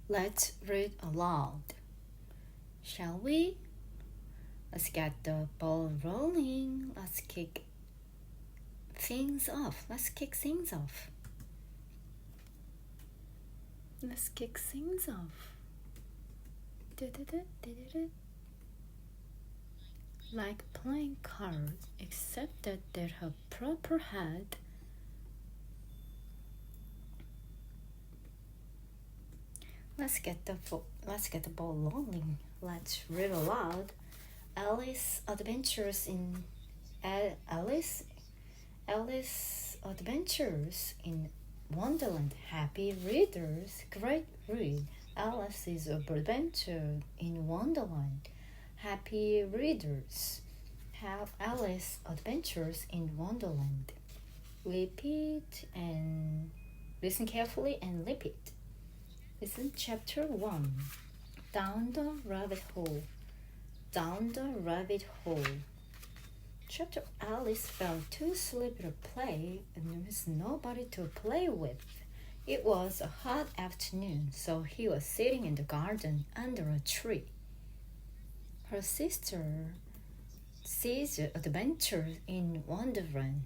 Let's read aloud. Shall we? Let's get the ball rolling. Let's kick things off. Let's kick things off. Like playing cards, except that they have proper head. Let's get the ball rolling. Let's read aloud. Alice Adventures in Wonderland. Happy readers, great read. Alice's Adventure in Wonderland. Happy readers, have Alice Adventures in Wonderland. Repeat and listen carefully and repeat. Listen, Chapter 1. Down the rabbit hole. Down the rabbit hole. Chapter Alice felt too sleepy to play, and there was nobody to play with. It was a hot afternoon, so he was sitting in the garden under a tree. Her sister sees Adventures in Wonderland.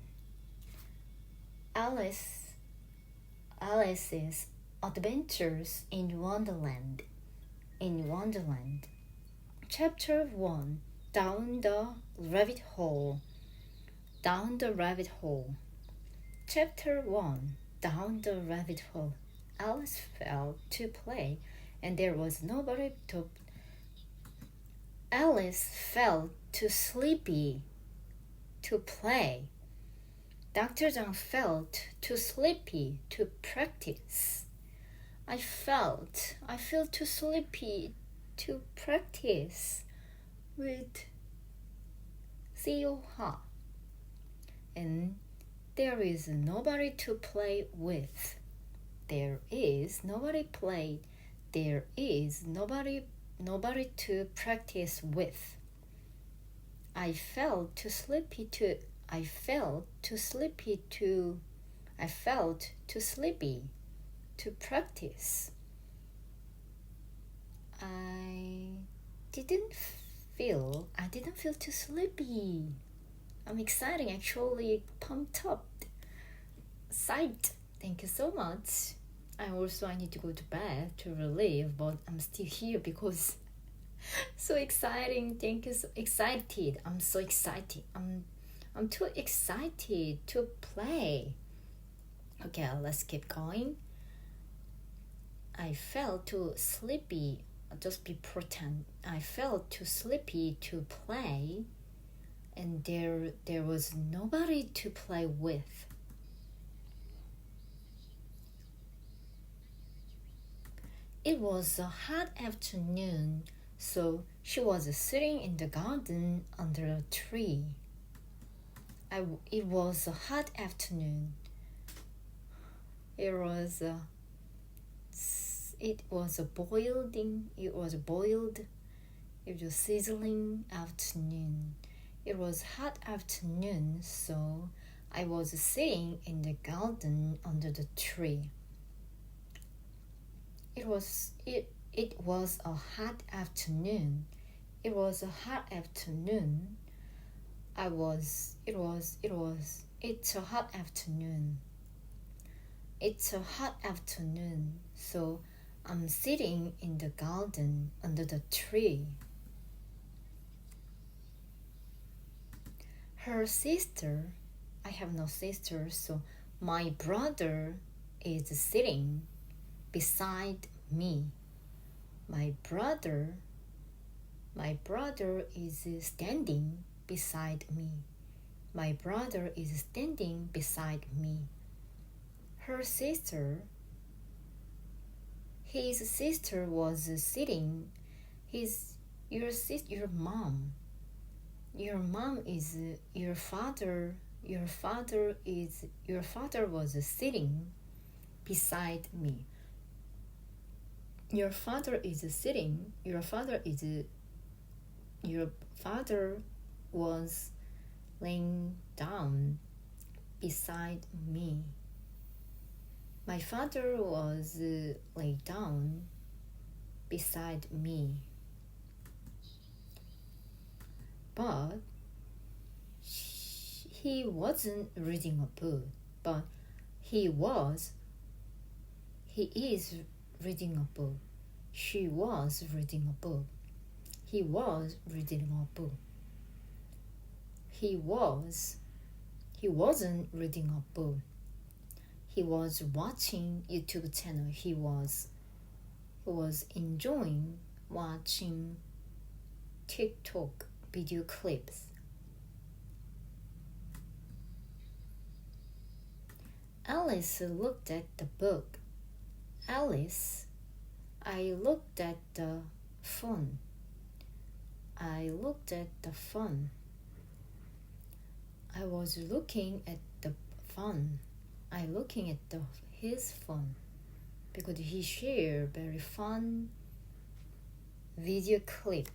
Alice's Adventures in Wonderland. Chapter 1. Down the rabbit hole. Down the rabbit hole. Chapter 1. Down the rabbit hole. Alice fell to play, and there was nobody to. Alice felt too sleepy to play. Dr. John felt too sleepy to practice. I feel too sleepy to practice with Theo. And there is nobody to play with. There is nobody to practice with. I felt too sleepy to practice. I didn't feel too sleepy. I'm excited, actually pumped up, psyched. Thank you so much. I need to go to bed to relieve, but I'm still here because so exciting. Thank you. So excited. I'm so excited. I'm too excited to play. Okay, let's keep going. I felt too sleepy. Just be pretend. I felt too sleepy to play, and there was nobody to play with. It was a hot afternoon, so she was sitting in the garden under a tree. It was a hot afternoon. It was sizzling afternoon. It was hot afternoon, so I was sitting in the garden under the tree. It was a hot afternoon. It's a hot afternoon. It's a hot afternoon, so I'm sitting in the garden under the tree. Her sister, I have no sister, so my brother is sitting beside me. My brother is standing beside me. My brother is standing beside me. Her sister, his sister was sitting. Your mom. Your father was sitting beside me. Your father was laying down beside me. My father was laid down beside me. But he wasn't reading a book, but he is reading a book. She was reading a book. He was reading a book. He wasn't reading a book. He was watching YouTube channel. He was enjoying watching TikTok video clips. Alice looked at the book. Alice, I looked at the phone. I looked at the phone. I was looking at the phone. I looking at his phone because he shared very fun video clip.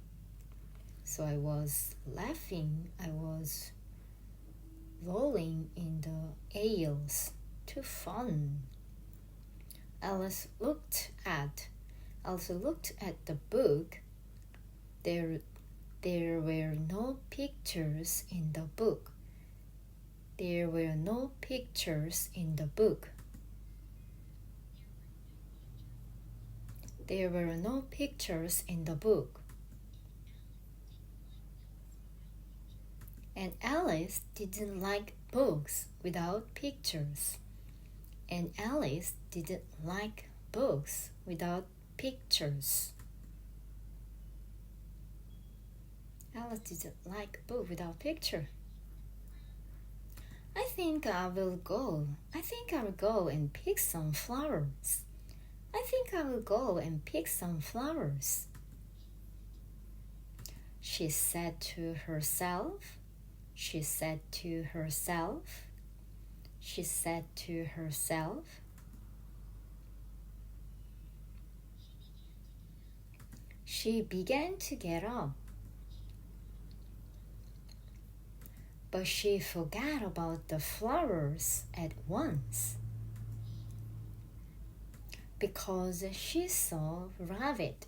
So I was laughing. I was rolling in the aisles. Too fun. Alice looked at the book. There were no pictures in the book. There were no pictures in the book. There were no pictures in the book. And Alice didn't like books without pictures. And Alice didn't like books without pictures. Alice didn't like book without picture. I think I will go and pick some flowers. I think I will go and pick some flowers. She said to herself. She said to herself. She said to herself. She began to get up. But she forgot about the flowers at once because she saw rabbit.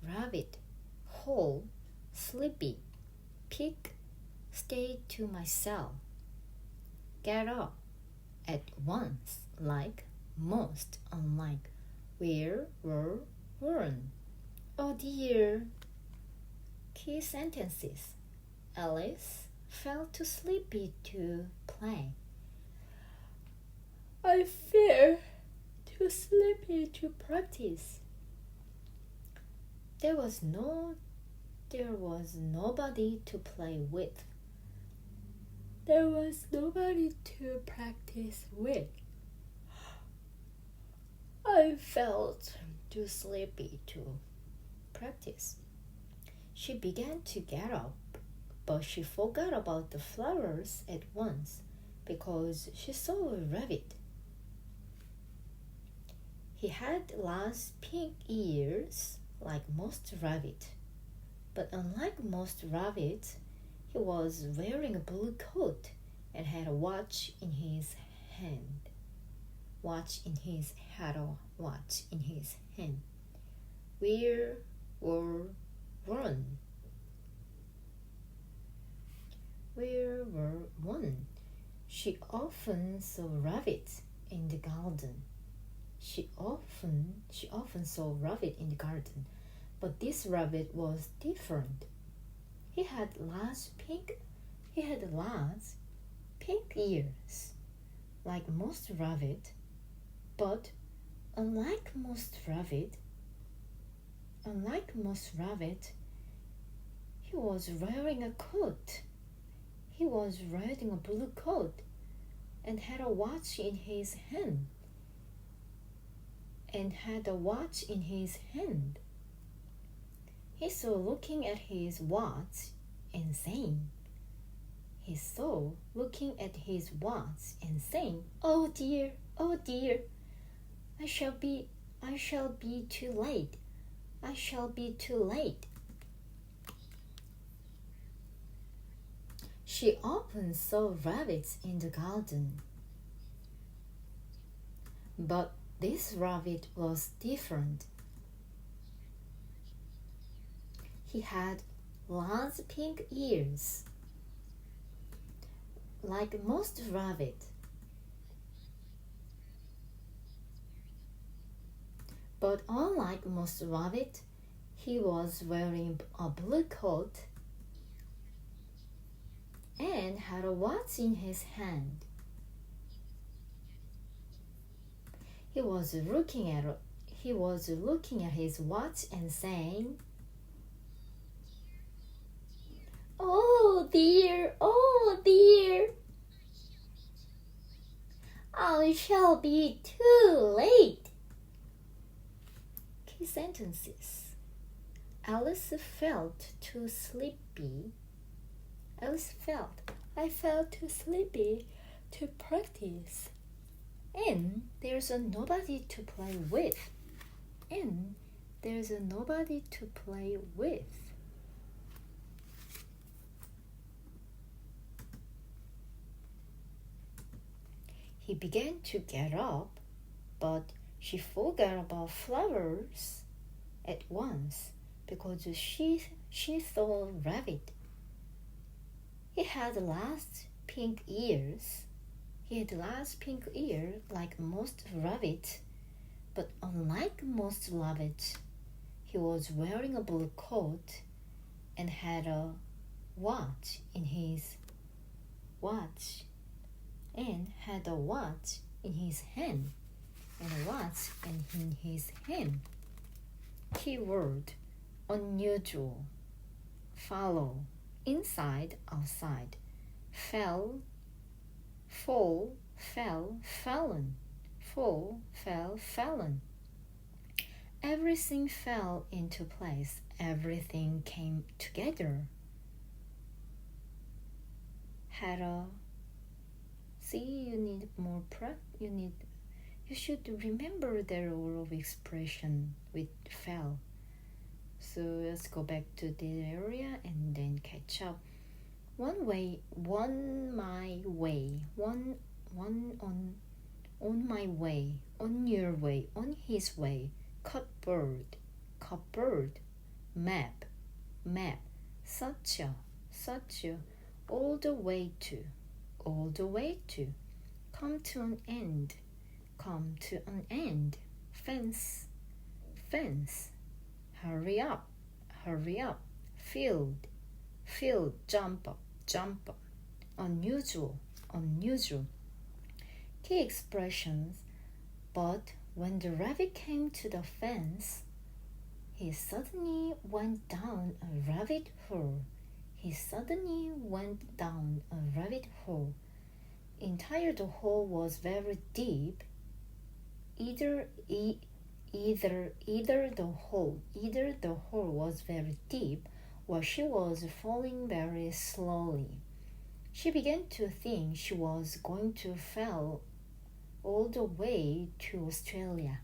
Rabbit, whole, sleepy, pig, stay to myself, get up at once, like, most, unlike, where, were, weren't. Oh dear. Key sentences. Alice fell too sleepy to play. I feel too sleepy to practice. There was nobody to play with. There was nobody to practice with. I felt too sleepy to practice. She began to get up, but she forgot about the flowers at once because she saw a rabbit. He had large pink ears like most rabbits, but unlike most rabbits, he was wearing a blue coat and had a watch in his hand. Where were one? She often saw rabbits in the garden. She often saw rabbit in the garden, but this rabbit was different. He had large pink ears, like most rabbit, but unlike most rabbit, he was wearing a coat. He was wearing a blue coat and had a watch in his hand. He saw looking at his watch and saying, "Oh dear, I shall be too late. I shall be too late." She often saw rabbits in the garden, but this rabbit was different. He had large pink ears, like most rabbits. But unlike most rabbits, he was wearing a blue coat and had a watch in his hand. He was looking at his watch and saying, "Oh dear, oh dear, I shall be too late." Key sentences. Alice felt too sleepy. I felt too sleepy to practice. And there's nobody to play with. And there's nobody to play with. He began to get up, but she forgot about flowers at once because she saw a rabbit. He had large pink ears. Like most rabbits, but unlike most rabbits, he was wearing a blue coat and had a watch in his hand. Keyword: unusual. Follow: inside, outside. Fell, fall, fell, fallen. Fall, fell, fallen. Everything fell into place. Everything came together. Had a you need more practice. You should remember the rule of expression with fell. So let's go back to the area and then catch up. One way, one my way, one on my way, on your way, on his way. Cupboard, map, such a, all the way to, come to an end, fence, hurry up, field, jump up, unusual. Key expressions: but when the rabbit came to the fence, he suddenly went down a rabbit hole. Entire the hole was very deep. Either the hole was very deep, or she was falling very slowly. She began to think she was going to fall all the way to Australia.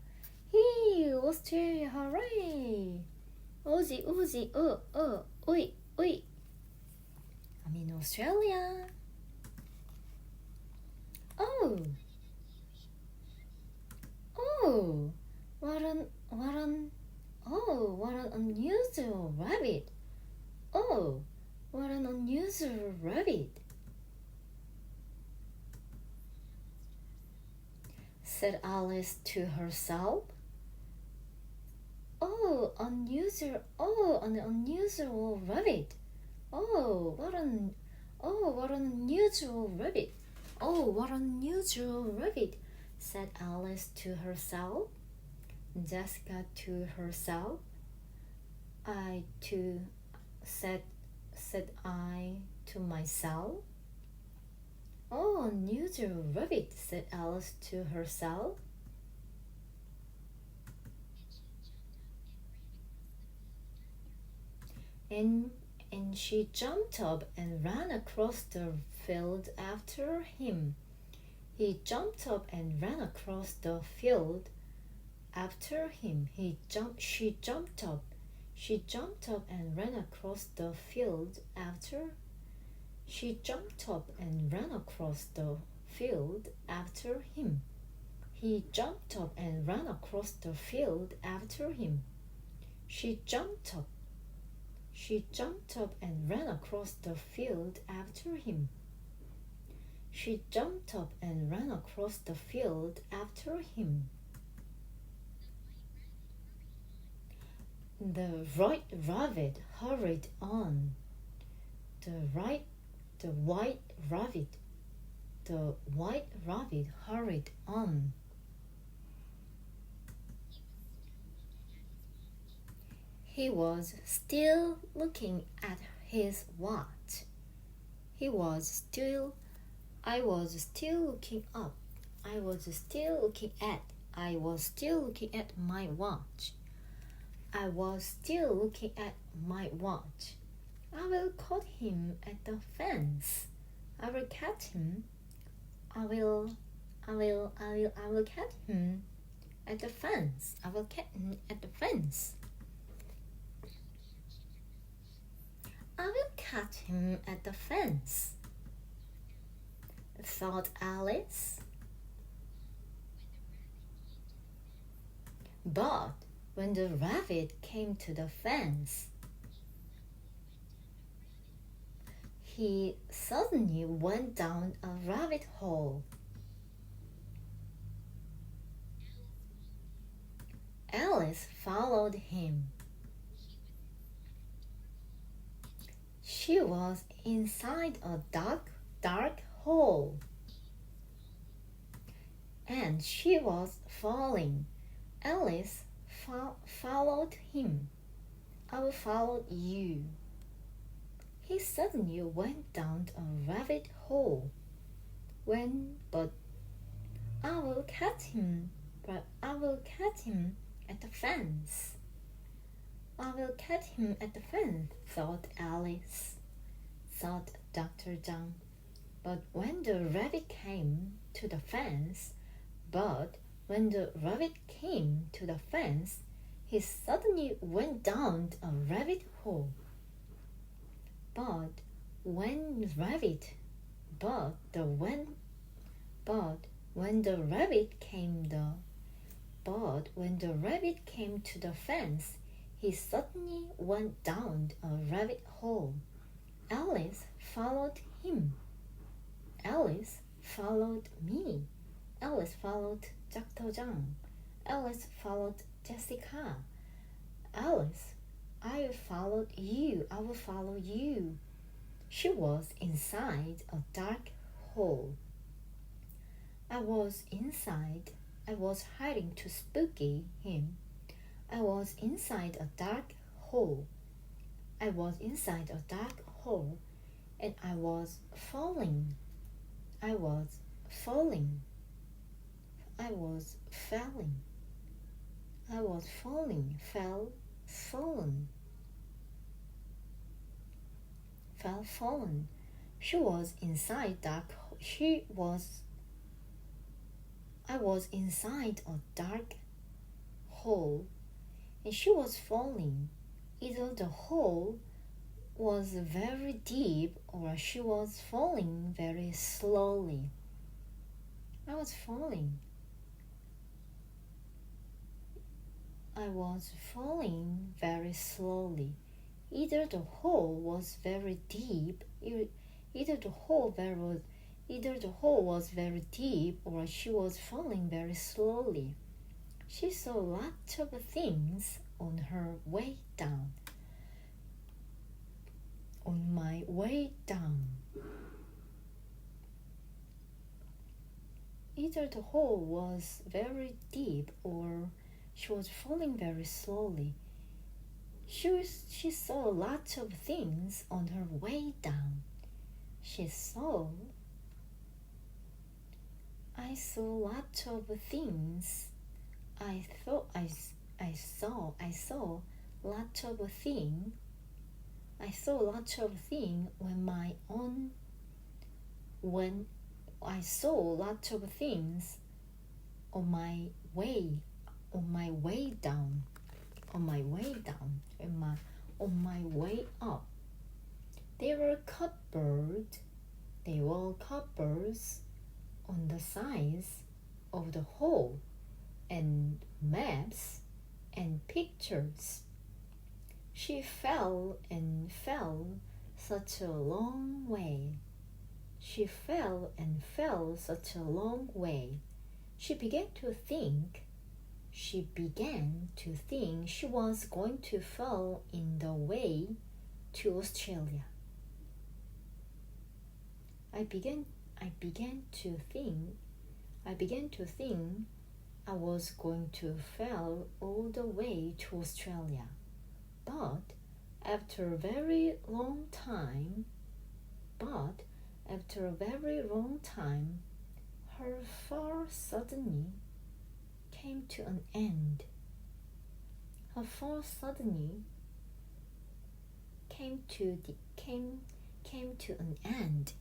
Hey, Australia, hooray! Aussie, oi. I'm in Australia. Oh, what an unusual rabbit. Oh, what an unusual rabbit, said Alice to herself. An unusual rabbit. What an unusual rabbit. What an unusual rabbit, said Alice to herself. Jessica to herself. Said I to myself. Unusual rabbit, said Alice to herself. And she jumped up and ran across the field after him. He jumped up and ran across the field after him. She jumped up and ran across the field after. She jumped up and ran across the field after him. He jumped up and ran across the field after him. She jumped up. She jumped up and ran across the field after him. She jumped up and ran across the field after him. The white rabbit hurried on. The white rabbit hurried on. He was still looking at his watch. I was still looking at my watch. I will catch him at the fence. I will catch him at the fence. Thought Alice. But when the rabbit came to the fence, he suddenly went down a rabbit hole. Alice followed him. She was inside a dark hole, and she was falling. Alice followed him. I will follow you. He suddenly went down a rabbit hole. But I will catch him at the fence. Thought Alice. Thought Dr. John. But when the rabbit came to the fence, he suddenly went down a rabbit hole. But when the rabbit came to the fence, he suddenly went down a rabbit hole. Alice followed him. Alice followed me. Alice followed Dr. John. Alice followed Jessica. Alice, I followed you. I will follow you. She was inside a dark hole. I was inside. I was hiding to spooky him. I was inside a dark hole. And I was falling. Fallen. She was inside I was inside a dark hole, and she was falling. Either the hole was very deep or she was falling very slowly. I was falling very slowly. Either the hole was very deep, or she was falling very slowly. She saw lots of things on her way down. On my way down. Either the hole was very deep or she was falling very slowly. She saw lots of things on her way down. I saw lots of things. I saw lots of things. I saw lots of things when I saw lots of things on my way down. On my way up. There were cupboards on the sides. of the whole, and maps and pictures. She fell and fell such a long way. She fell and fell such a long way. She began to think she was going to fall in the way to Australia. I began to think I was going to fall all the way to Australia. But after a very long time, her fall suddenly came to an end. Her fall suddenly came to an end.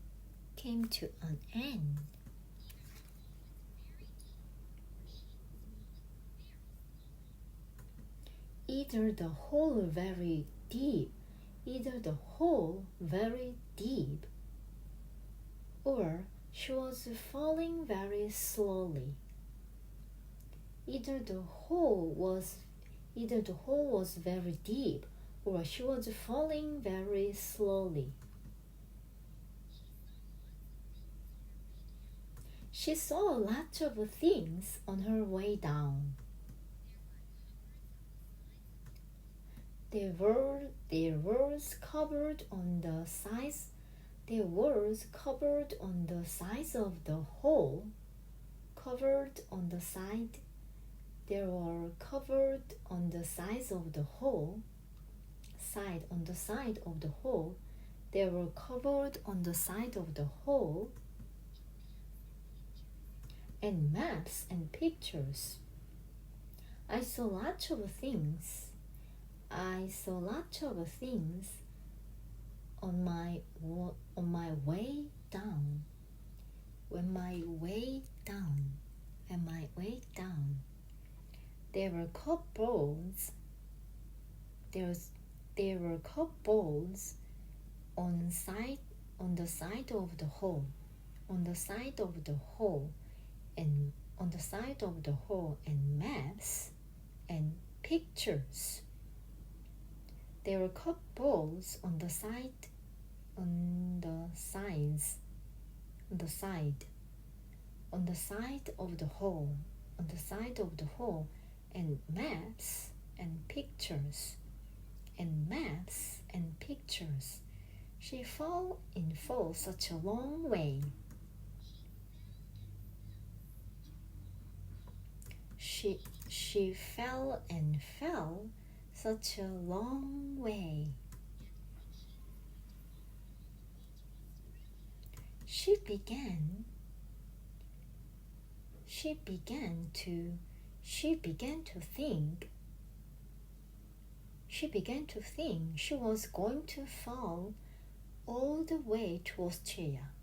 Either the hole very deep, or she was falling very slowly. Either the hole was very deep, or she was falling very slowly. She saw lots of things on her way down. There were covered on the sides of the hole. There were covered on the sides of the hole. They were covered on the side of the hole. And maps and pictures. I saw lots of things on my way down. On my way down, there were cupboards. There were cupboards on the side of the hole. And maps and pictures. There were cupboards on the side of the hole, and maps and pictures. She fell such a long way. She fell and fell such a long way. She began to think she was going to fall all the way to Australia.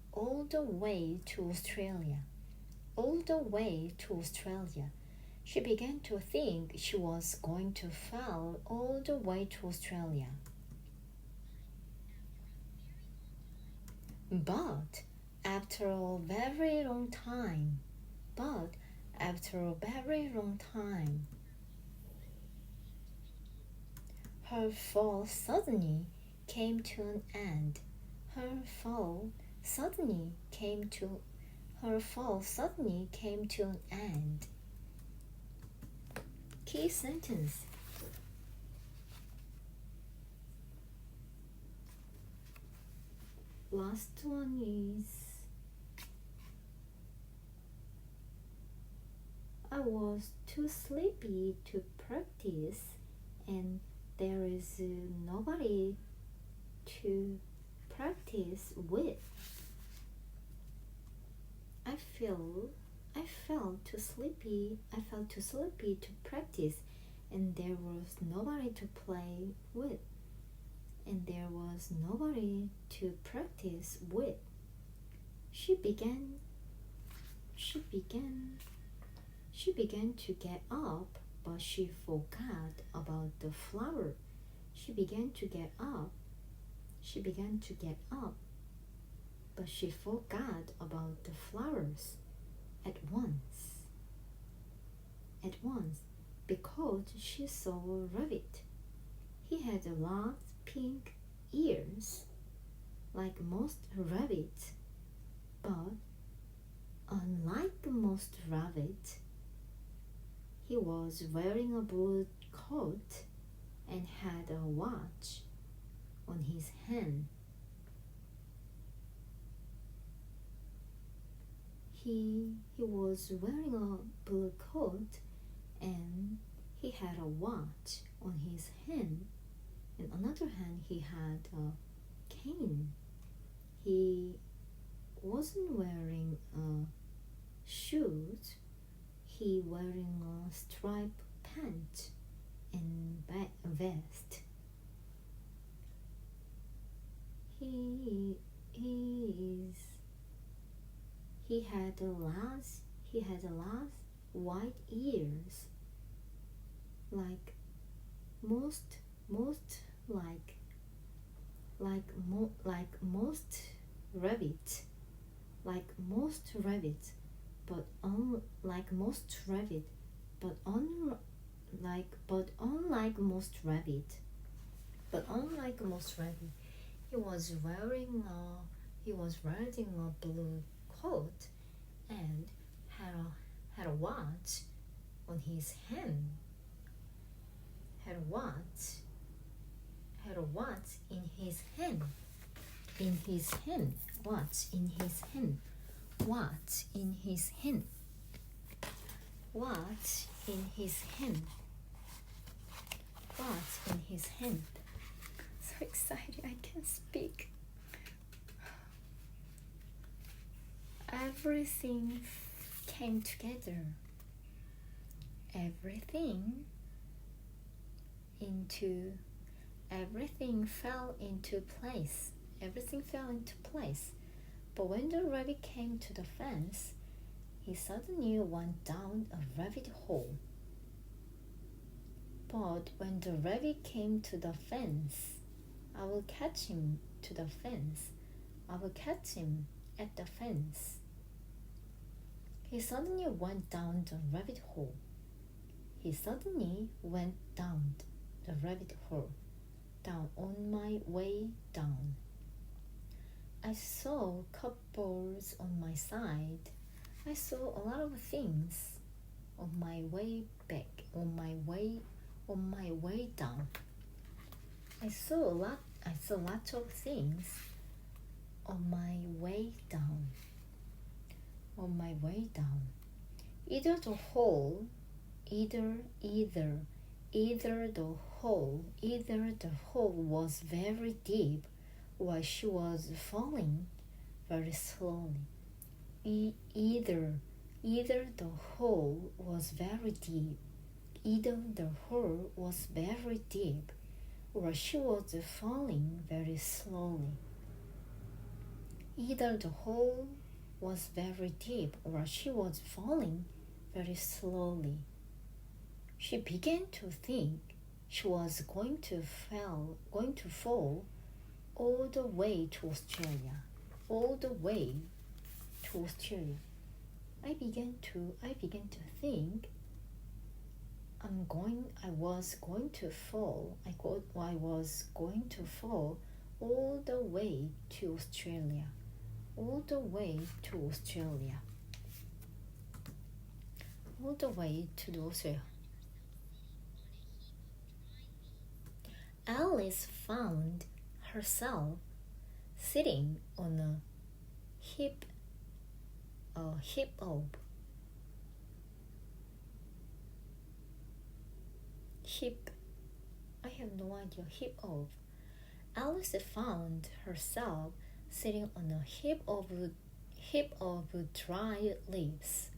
She began to think she was going to fall all the way to Australia. But after a very long time, her fall suddenly came to an end. Her fall suddenly came to an end. Key sentence. Last one is, I was too sleepy to practice, and there is nobody to practice with. I felt too sleepy to practice, and there was nobody to play with. She began to get up, but she forgot about the flower. She began to get up, but she forgot about the flowers at once. at once because she saw a rabbit. He had large pink ears, like most rabbits, but unlike most rabbits, he was wearing a blue coat and had a watch on his hand. He was wearing a blue coat and he had a watch on his hand. On another hand, he had a cane. He wasn't wearing shoes. He wearing a striped pants and vest. He had large white ears, like most rabbits, like most rabbits, but unlike most rabbit, but unlike most rabbit, he was wearing a blue coat and had a watch on his hand. Had a watch in his hand. Watch in his hand. So excited I can't speak. Everything came together. Everything fell into place. But when the rabbit came to the fence, he suddenly went down a rabbit hole. But when the rabbit came to the fence, I will catch him at the fence. He suddenly went down the rabbit hole. Down on my way down. I saw couples on my side. I saw a lot of things on my way back, on my way down. I saw lots of things on my way down. Either the hole was very deep or she was falling very slowly. Either the hole was very deep, or she was falling very slowly. Either the hole was very deep or she was falling very slowly. She began to think she was going to fall all the way to Australia. I began to think I was going to fall all the way to Australia. Alice found herself sitting on a heap of. Alice found herself sitting on a heap of dry leaves.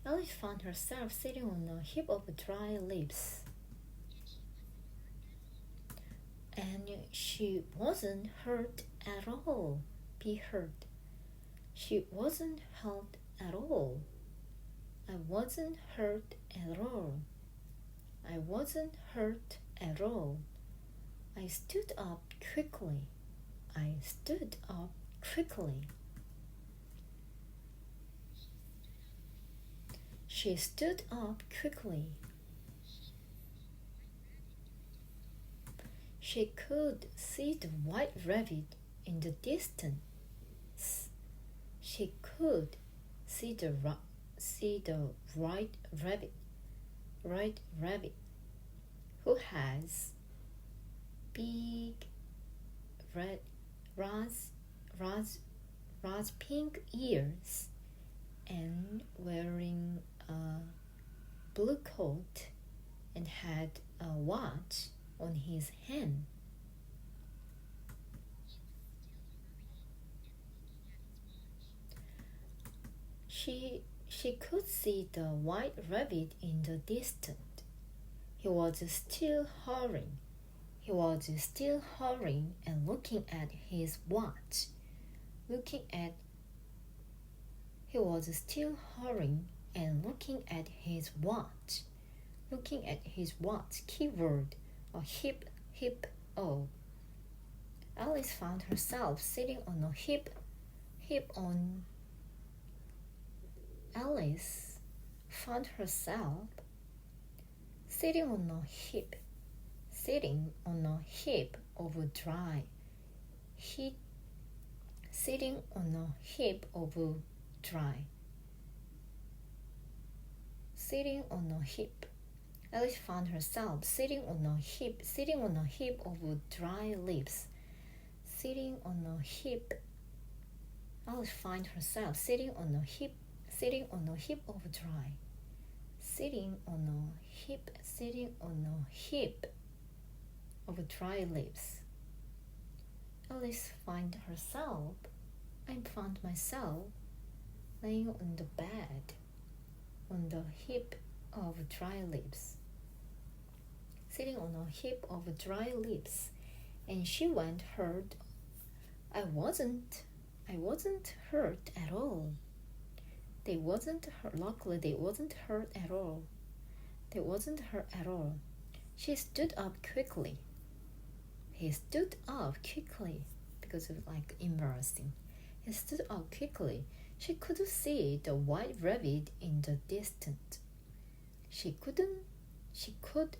Alice found herself sitting on a heap of dry leaves. And she wasn't hurt at all. She wasn't hurt at all. I wasn't hurt at all. I stood up quickly. She stood up quickly. She could see the white rabbit in the distance. She could see the white rabbit, who has big red rose pink ears and wearing a blue coat and had a watch on his hand. She could see the white rabbit in the distance. He was still hurrying. He was still hurrying and looking at his watch. He was still hurrying and looking at his watch. Looking at his watch. Keyword, a hip, oh. Alice found herself sitting on a hip on. Alice found herself sitting on a hip of dry. Sitting on a heap of dry. Sitting on a heap. Alice found herself sitting on a heap of dry leaves. Sitting on a heap. Alice found herself sitting on a heap of dry. Sitting on a heap of dry leaves. Alice found herself. I found myself laying on the bed on the heap of dry leaves. Sitting on a heap of dry leaves, and she went hurt. I wasn't hurt at all. Luckily, they wasn't hurt at all. She stood up quickly. He stood up quickly because of embarrassing. He stood up quickly. She could see the white rabbit in the distance. She could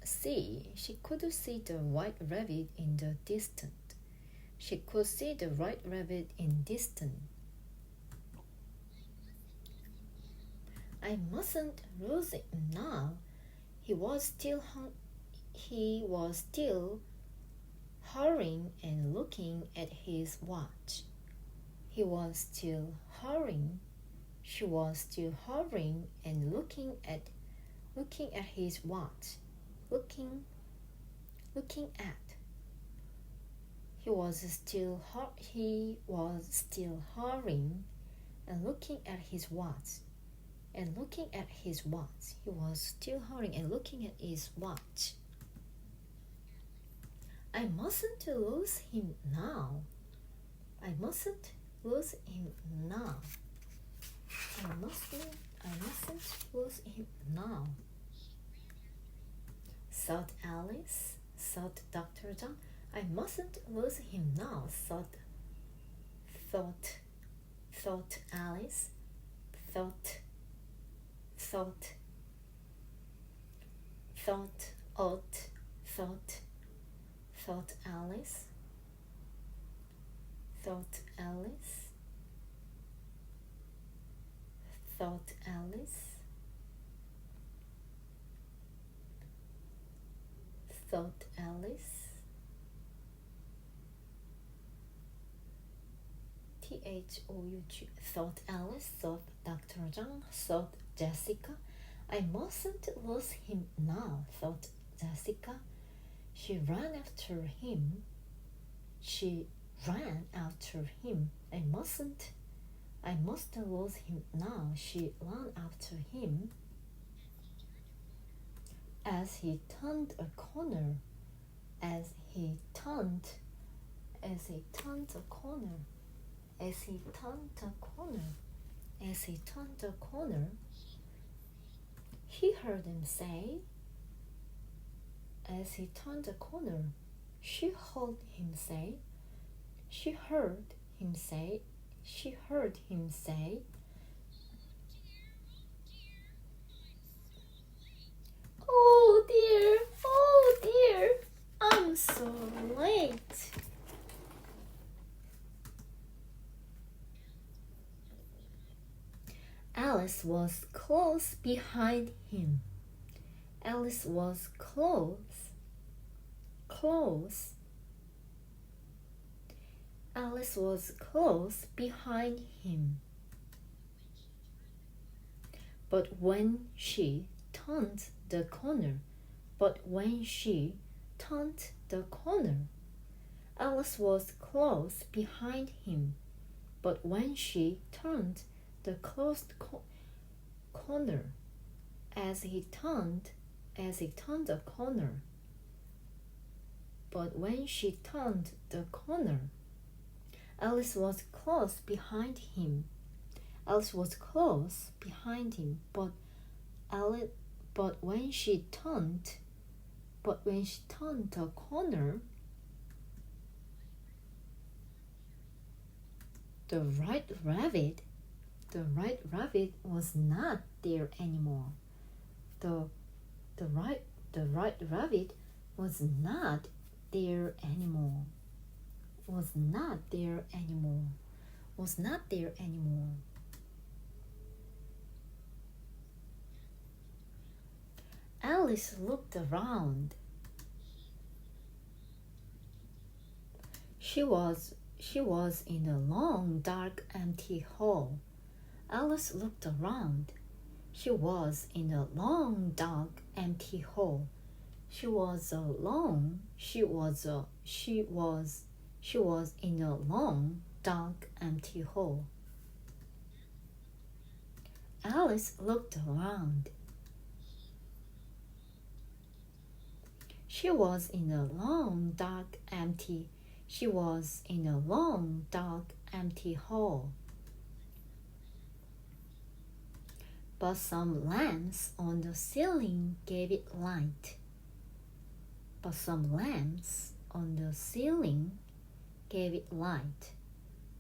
see the white rabbit in the distance. She could see the white rabbit in distance. I mustn't lose it now. He was still hurrying and looking at his watch. He was still hurrying. She was still hurrying and looking at his watch. Looking at. He was still hurrying and looking at his watch. He was still hurrying and looking at his watch. I mustn't lose him now. I mustn't lose him now. Thought Alice, thought Dr. John. I mustn't lose him now, thought Alice, thought Alice, T-H-O-U-G, thought Alice, thought Dr. Zhang, thought Jessica. I mustn't lose him now, thought Jessica. She ran after him. I mustn't lose him now. She ran after him. As he turned a corner. He heard him say, as he turned the corner. She heard him say, I'm so late. Alice was close behind him. Alice was close. Alice was close behind him. But when she turned the corner, Alice was close behind him. But when she turned the closed corner, as he turned the corner, but when she turned the corner, Alice was close behind him. Alice was close behind him, but when she turned the corner, the right rabbit was not there anymore. The right rabbit was not there anymore. Alice looked around. She was in a long, dark, empty hall. Alice looked around. She was in a long, dark, empty hall. She was in a long, dark, empty hall. Alice looked around. She was in a long, dark, empty hall. But some lamps on the ceiling gave it light.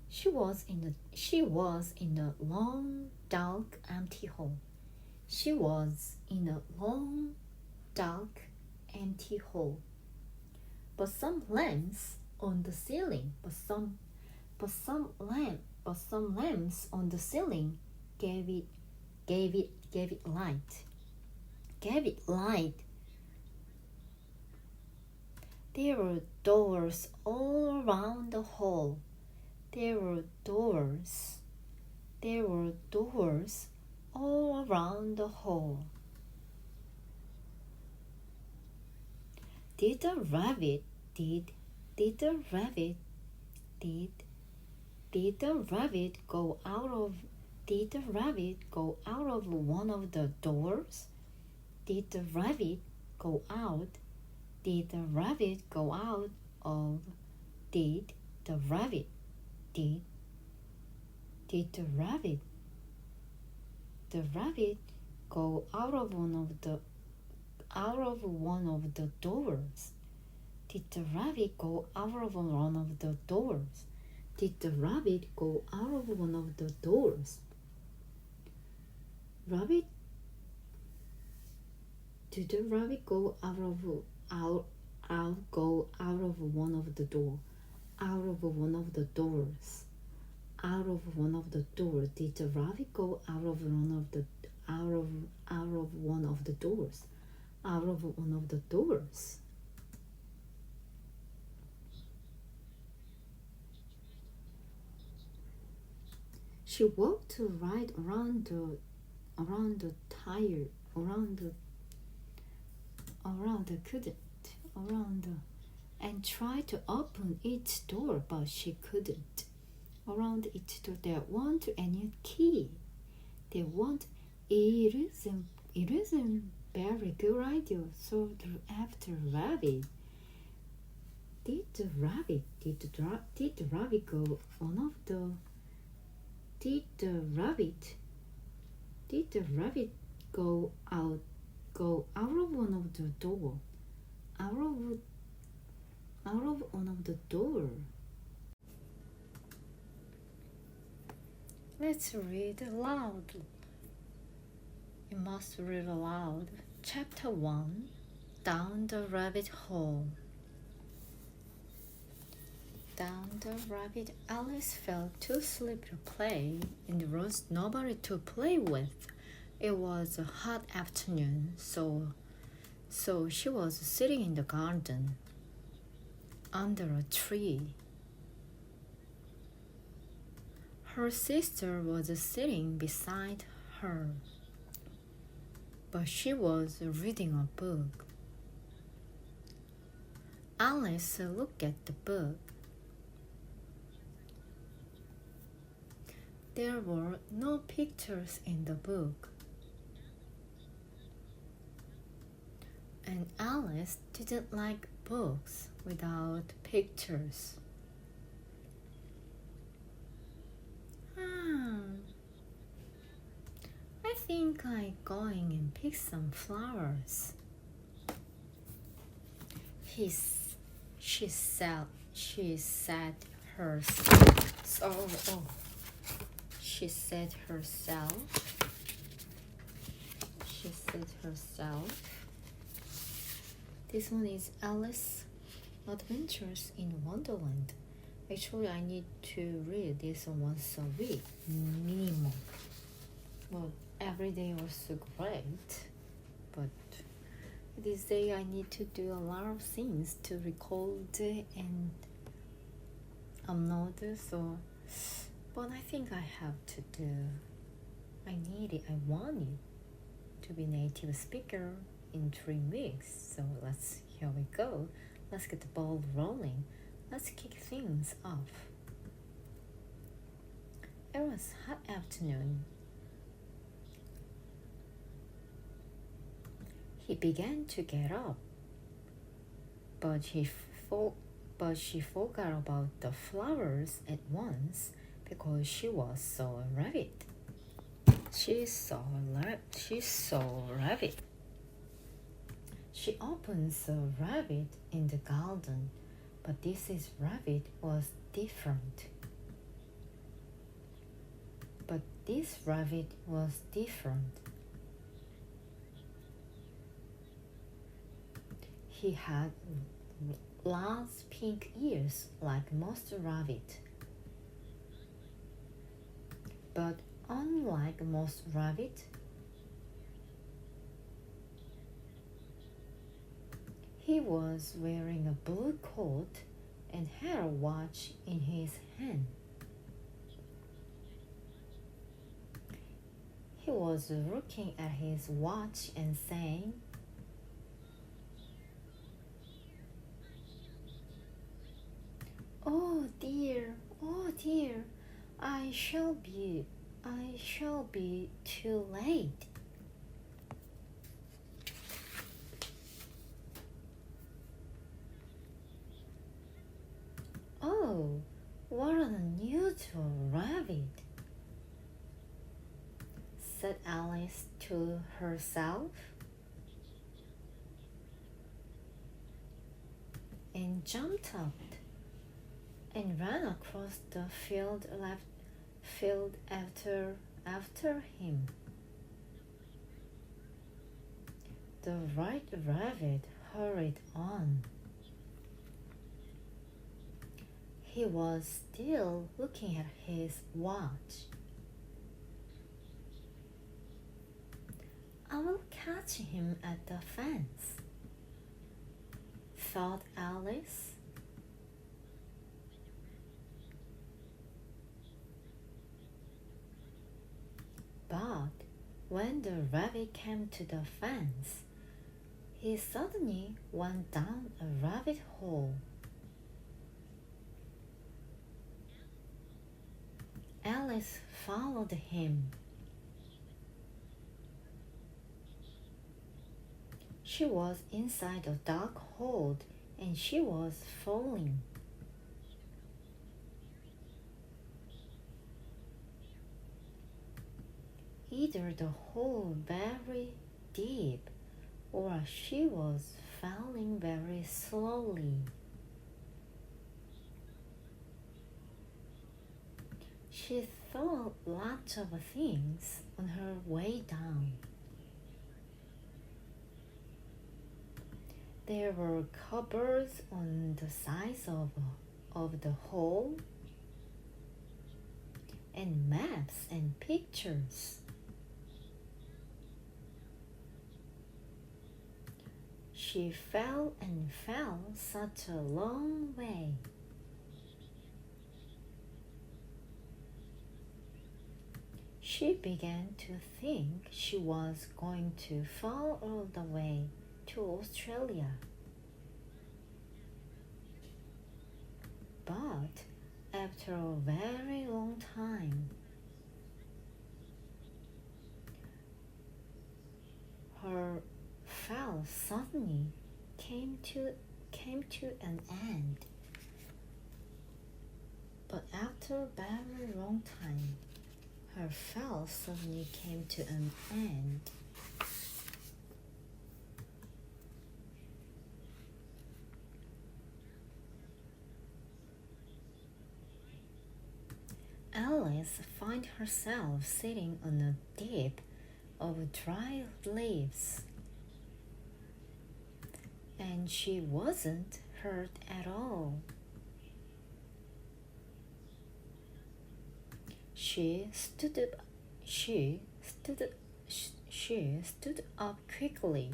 She was in a long, dark, empty hall. But some lamps on the ceiling gave it light. There were doors all around the hall. Did the rabbit go out of one of the doors? Did the rabbit go out of one of the doors? Did the rabbit go out of one of the doors? Did the rabbit go out of one of the doors? Did the rabbit go out of one of the doors? Out of one of the doors. Did the rabbit go out of one of the doors? Out of one of the doors. She walked right around the and tried to open each door, but she couldn't. Around each door there weren't any key. It isn't very good idea. So after rabbit. Did the rabbit go one of the? Did the rabbit go out of one of the door? Out of one of the door. Let's read aloud. You must read aloud. Chapter 1. Down the rabbit hole. down the rabbit, Alice fell too sleepy to play, and there was nobody to play with. It was a hot afternoon, so she was sitting in the garden under a tree. Her sister was sitting beside her, but she was reading a book. Alice looked at the book. There were no pictures in the book, and Alice didn't like books without pictures. I think I'm going and pick some flowers. She said herself. She said herself. This one is Alice Adventures in Wonderland. Actually, I need to read this once a week, minimum. Well, every day was great, but this day I need to do a lot of things to record and upload, but I think I have to do. I want it to be native speaker in 3 weeks. So here we go. Let's get the ball rolling. Let's kick things off. It was a hot afternoon. He began to get up, but she forgot about the flowers at once because she saw a rabbit. She saw a rabbit. She opens a rabbit in the garden, but this rabbit was different. He had large pink ears like most rabbit. But unlike most rabbit, he was wearing a blue coat and had a watch in his hand. He was looking at his watch and saying, oh dear, I shall be too late." "Oh, what an unusual rabbit," said Alice to herself, and jumped up and ran across the field after him. The white rabbit hurried on. He was still looking at his watch. "I will catch him at the fence," thought Alice. But when the rabbit came to the fence, he suddenly went down a rabbit hole. Alice followed him. She was inside a dark hole and she was falling. Either the hole very deep or she was falling very slowly. She thought lots of things on her way down. There were cupboards on the sides of of the hall and maps and pictures. She fell and fell such a long way. She began to think she was going to fall all the way to Australia. But after a very long time, her fall suddenly came to an end. But after a very long time, her fall suddenly came to an end. Alice found herself sitting on a dip of dry leaves, and she wasn't hurt at all. She stood up quickly.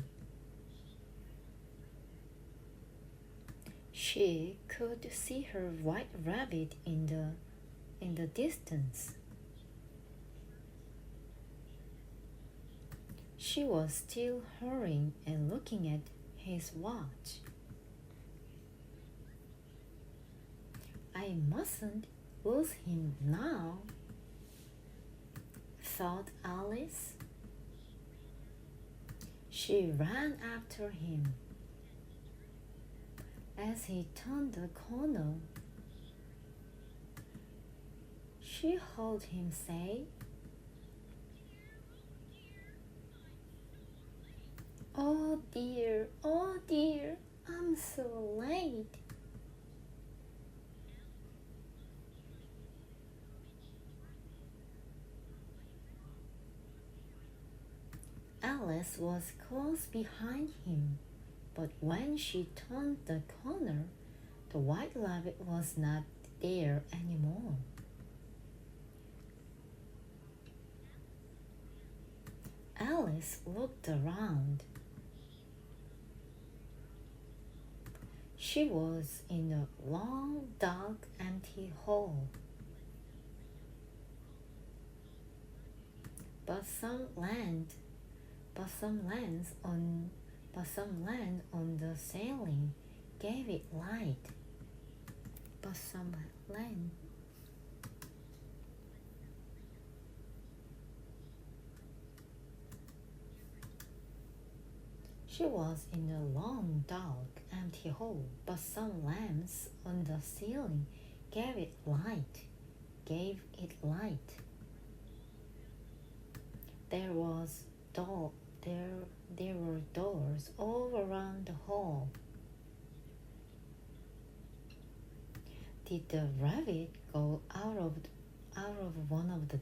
She could see her white rabbit in the distance. She was still hurrying and looking at his watch. I mustn't lose him now, thought Alice. She ran after him. As he turned the corner, she heard him say, oh dear, I'm so late." Alice was close behind him, but when she turned the corner, the white rabbit was not there anymore. Alice looked around. She was in a long, dark, empty hall. But some land on the ceiling gave it light. She was in a long, dark, empty hall, but some lamps on the ceiling gave it light. There were doors all around the hall. Did the rabbit go out of one of the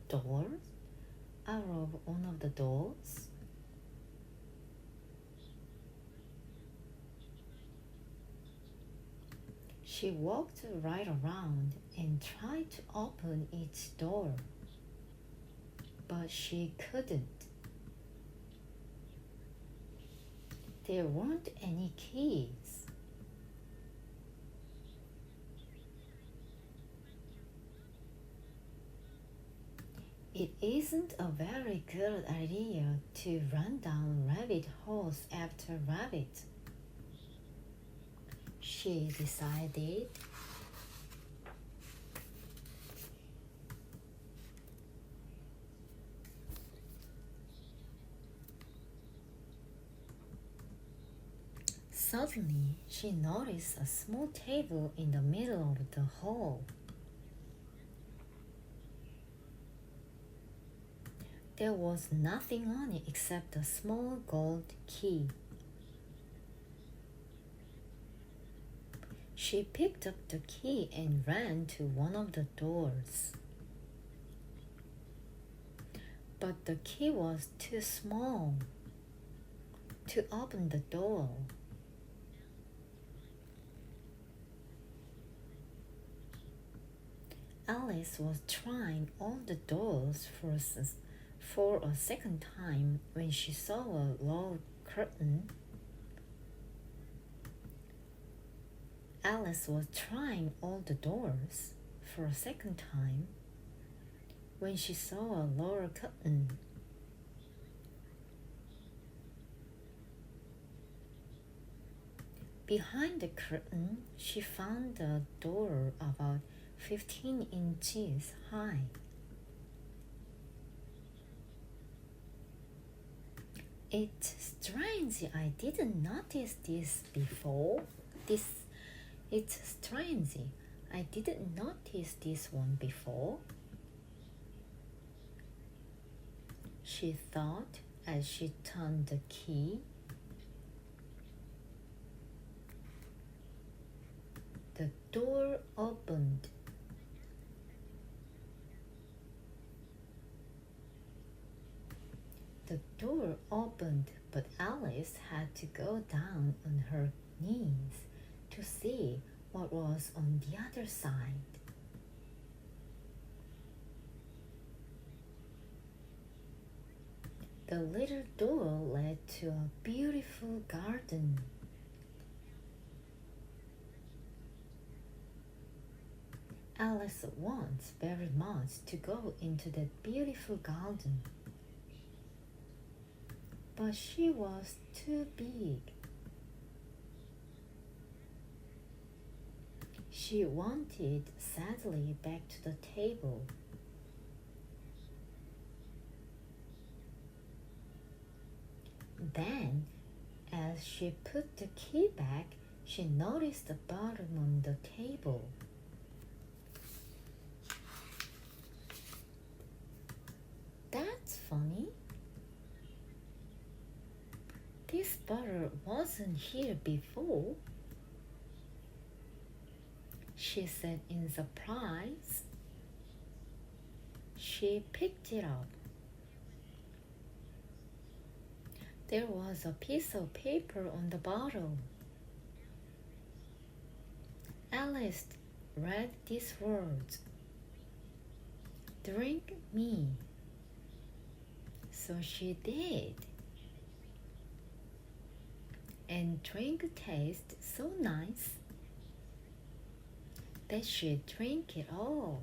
doors? She walked right around and tried to open each door, but she couldn't. There weren't any keys. It isn't a very good idea to run down rabbit holes after rabbits, she decided. Suddenly, she noticed a small table in the middle of the hall. There was nothing on it except a small gold key. She picked up the key and ran to one of the doors. But the key was too small to open the door. Alice was trying all the doors for a second time when she saw a low curtain. Alice was trying all the doors for a second time when she saw a lower curtain. Behind the curtain, she found a door about 15 inches high. It's strange I didn't notice this before. It's strange I didn't notice this one before, she thought as she turned the key. The door opened. The door opened, but Alice had to go down on her knees to see what was on the other side. The little door led to a beautiful garden. Alice wants very much to go into that beautiful garden, but she was too big. She wanted sadly back to the table. Then, as she put the key back, she noticed the bottom on the table. That's funny. This bottle wasn't here before, she said in surprise. She picked it up. There was a piece of paper on the bottle. Alice read these words: "Drink me." So she did. And drink tasted so nice that she drank it all.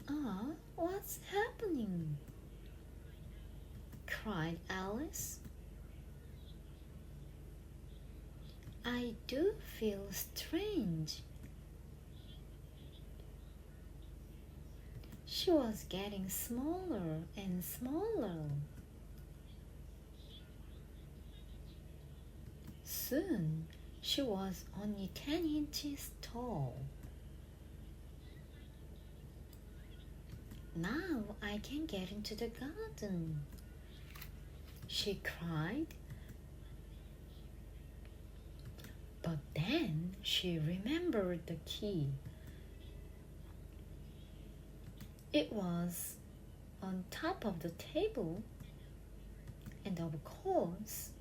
"Ah, what's happening?" cried Alice. "I do feel strange." She was getting smaller and smaller. Soon, she was only 10 inches tall. "Now I can get into the garden," she cried. But then she remembered the key. It was on top of the table, and of course,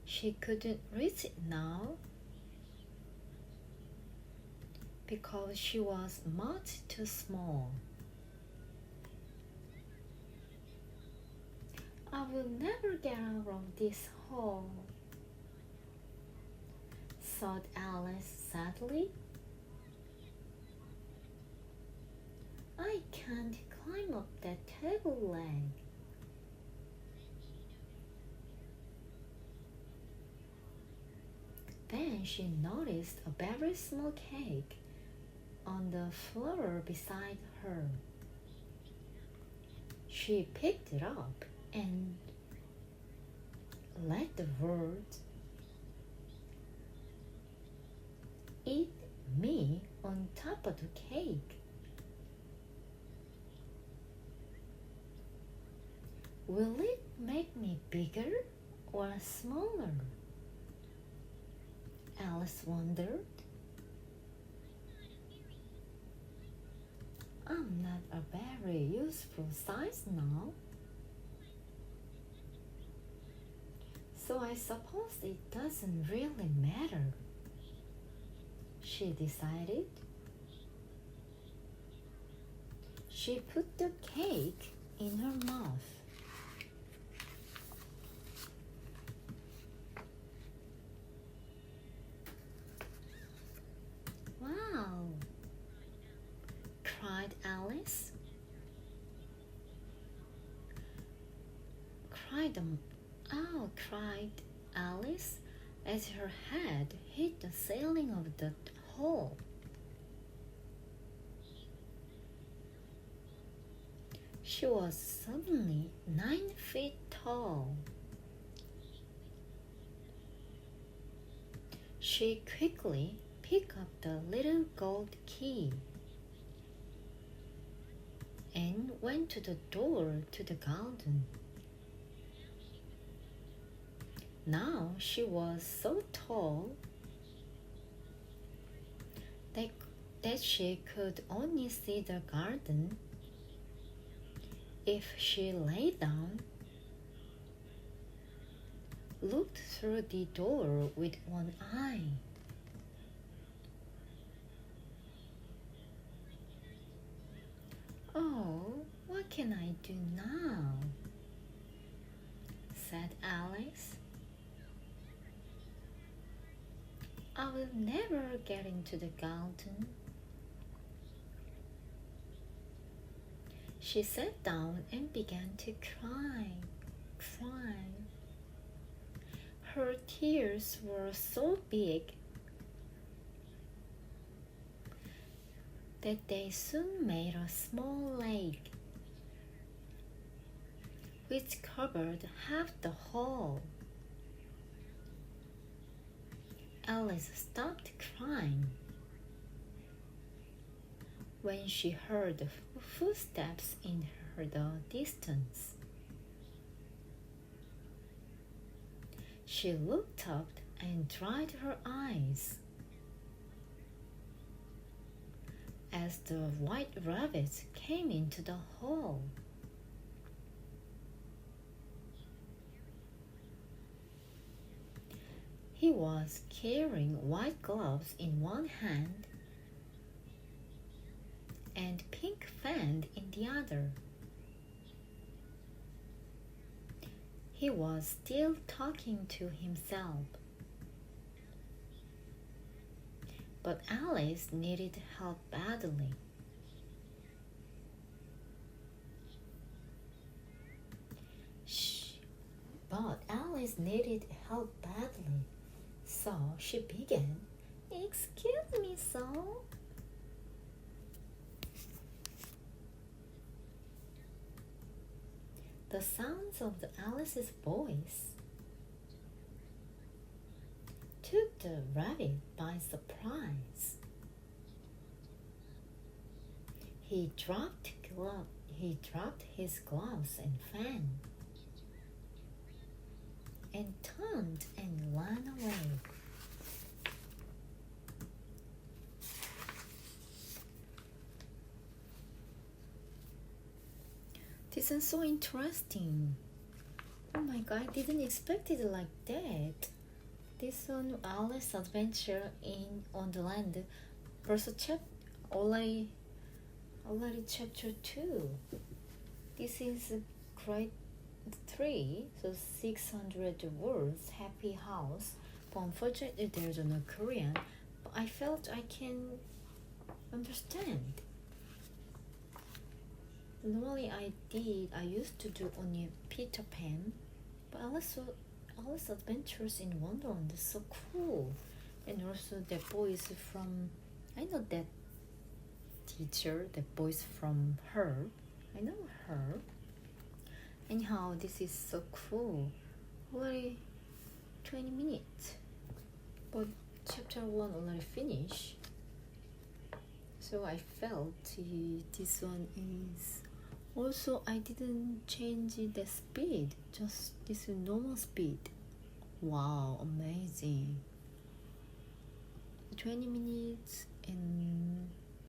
she couldn't reach it now because she was much too small. "I will never get out of this hole," thought Alice sadly. "I can't climb up that table leg." Then she noticed a very small cake on the floor beside her. She picked it up and read the words, "Eat me" on top of the cake. Will it make me bigger or smaller? Alice wondered. I'm not a very useful size now, so I suppose it doesn't really matter. she decided. She put the cake in her mouth. Wow! Cried Alice. Cried Alice as her head hit the ceiling of the hall. She was suddenly 9 feet tall. She quickly picked up the little gold key and went to the door to the garden. Now she was so tall that she could only see the garden if she lay down, looked through the door with one eye. "Oh, what can I do now?" said Alice. "I will never get into the garden." She sat down and began to cry. Her tears were so big that they soon made a small lake, which covered half the hall. Alice stopped crying when she heard footsteps in the distance. She looked up and dried her eyes as the white rabbit came into the hall. He was carrying white gloves in one hand and pink fan in the other. He was still talking to himself. But Alice needed help badly. So she began, "Excuse me, sir." The sounds of Alice's voice took the rabbit by surprise. He dropped his gloves and fan and turned and ran away. This is so interesting. Oh my god, I didn't expect it like that. This one, Alice's Adventure in on the Land, 벌써 already chapter 2. This is grade 3, so 600 words, happy house. But unfortunately, there's no Korean, but I felt I can understand. Normally I used to do only Peter Pan, but Alice Adventures in Wonderland is so cool. And also the boys from, I know that teacher, the boys from her, I know her. Anyhow, this is so cool. Already 20 minutes, but chapter 1 already finished. So I felt this one is also, I didn't change the speed, just this normal speed. Wow, amazing. 20 minutes and